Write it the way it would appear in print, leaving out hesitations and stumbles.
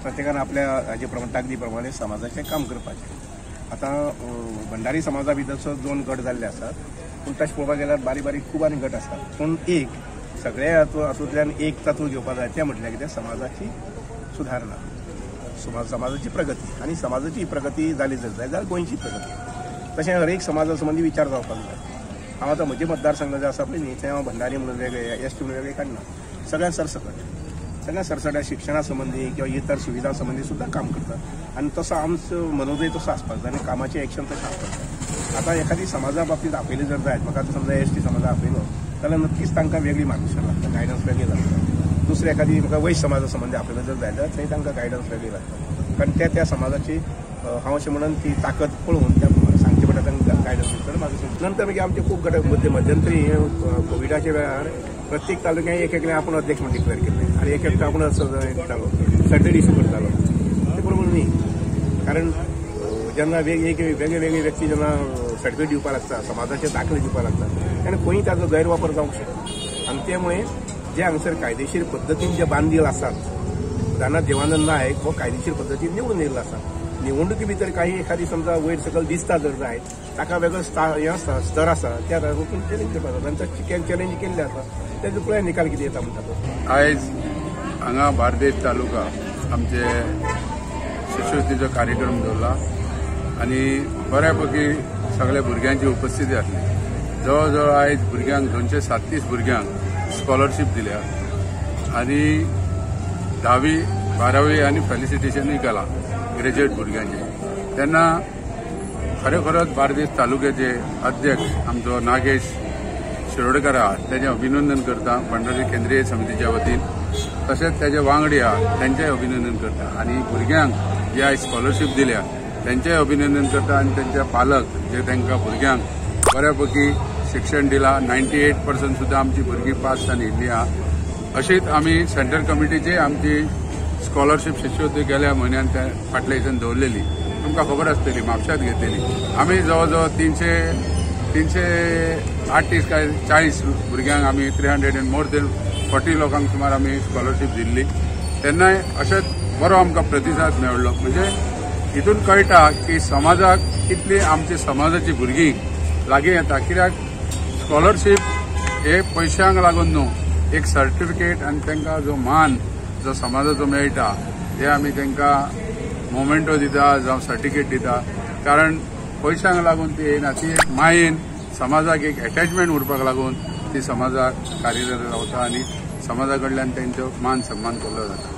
प्रत्येकान आपल्या हाजे प्रमाणे ताकदी प्रमाणे समाजाचें काम करपाचें। आता भंडारी समाजा भितर 2 गट जाल्ले आसात, पूण तशें पळोवपाक गेल्यार बारीक बारीक खूब आनी गट आसात, पूण एक सगळे हातूंतल्यान एक तत्व घेवपाक जाय तें म्हटल्यार कितें समाजाची सुधारणा, समाजाची प्रगती, आनी समाजाची प्रगती जाली जर जाय जाल्यार गोंयची प्रगती। तशें हर एक समाजा संबंधी विचार जावपाक जाय। हांव आतां म्हजे मतदारसंघ जे आसा पळय न्ही ते हांव भंडारी म्हणून वेगळे एसटी म्हणून वेगळे काडना, सगळ्यांत सरसकट शिक्षणा संबंधी किंवा इतर सुविधा संबंधी सुद्धा काम करतात आणि तसो आमचो मनोदय तसो आसपाक जाय आनी कामाचें एक्शन तशें आसपाक जाय। आतां एखादी समाजा बाबतींत आपयली जर जायत, म्हाका आतां समजा एसटी समाजा आपयलो जाल्यार नक्कीच तांकां वेगळी मार्गदर्शन लागता, गायडन्स वेगळी लागता। दुसरी एखादी म्हाका वैश्य समाजा संबंधी आपयलो जर जायत जाल्यार थंय तांकां गायडन्स वेगळी लागता, कारण त्या समाजाची हांव अशें म्हणून ती ताकद पळोवन त्या सांगचे पडटा तांकां गायडन्स दिवचो म्हाका। नंतर मागीर आमचे खूब गट मध्यंतरी कोविडाच्या वेळार प्रत्येक तालुक्यात एक आपण अध्यक्ष म्हणून डिक्लेअर केले आणि एक आपण सॅटर्डे इशू करतालो, ते बरोबर न्ही, कारण जेन्ना वेगवेगळे व्यक्ती जेन्ना सर्टिफिकेट दिवपाक लागता, समाजाचे दाखले दिवपाक लागतात तेन्ना खंय ताजो गैरवापर जावंक शकता। आणि त्यामुळे जे हांगसर कायदेशीर पद्दतीन जे बांदील आसात, उदाहरणार्थ देवानंद नायक हो कायदेशीर पद्दतीन निवडून येयल्लो आसा, निवडणुकी भितर काही एखादी समजा वयर सकल दिसता जर जाय ताका वेगळो स्तर आसा, त्या वचून चॅलेंज करपाक जाता, तांचा चॅलेंज केल्ले आसा तेजो पळय निकाल कितें येता म्हणटा तो। आयज हांगा बार्देस तालुका आमचे शिश्यवृत्तीचो कार्यक्रम दवरला आनी बऱ्यापैकी सगळ्या भुरग्यांची उपस्थिती आसली। जवळ जवळ आयज भुरग्यांक 237 भुरग्यांक स्कॉलरशीप दिल्या आनी 10वी 12वी आनी फेलिसिटेशनूय केलां ग्रॅज्युएट भुरग्यांचे। तेन्ना खरोखरच बार्देस तालुक्याचे अध्यक्ष आमचो नागेश शिरोडकर आहा तेजें अभिनंदन करता भंडारी केंद्रीय समितीच्या वतीन, तशेंच तेजे वांगडी आहा तेंचेंय अभिनंदन करता आनी भुरग्यांक जे आयज स्कॉलरशीप दिल्या तेंचेंय अभिनंदन करता आनी तेंचे पालक जे तांकां भुरग्यांक बऱ्यापैकी शिक्षण दिलां। 98% सुद्दां आमची भुरगीं पास जावन येयल्लीं आहा। अशीच आमी सेंट्रल कमिटीची आमची स्कॉलरशीप शिश्यवृत्ती गेल्या म्हयन्यान ते फाटल्या दिसांनी दवरलेली, तुमकां खबर आसतली, म्हापशांत घेतलेली। आमी जवळ जवळ 338 काय 40 भुरग्यांक आमी 300 and more than 40 लोकांक सुमार आमी स्कॉलरशीप दिल्ली। तेन्नाय अशेंच बरो आमकां प्रतिसाद मेळ्ळो, म्हणजे हितून कळटा की समाजाक कितली आमची समाजाची भुरगीं लागीं येता, कित्याक स्कॉलरशीप हे पयशांक लागून न्हू, एक सर्टिफिकेट आनी तांकां जो मान जो समाजाचो मेळटा ते आमी तांकां मोमेंटो दिता जावं सर्टिफिकेट दिता, कारण पयशांक लागून ती येना, ती एक मायेन समाजाक एक अटॅचमेंट उरपाक लागून ती समाजाक कार्यरत रावता आनी समाजा कडल्यान तेंचो मान सन्मान केलो जाता।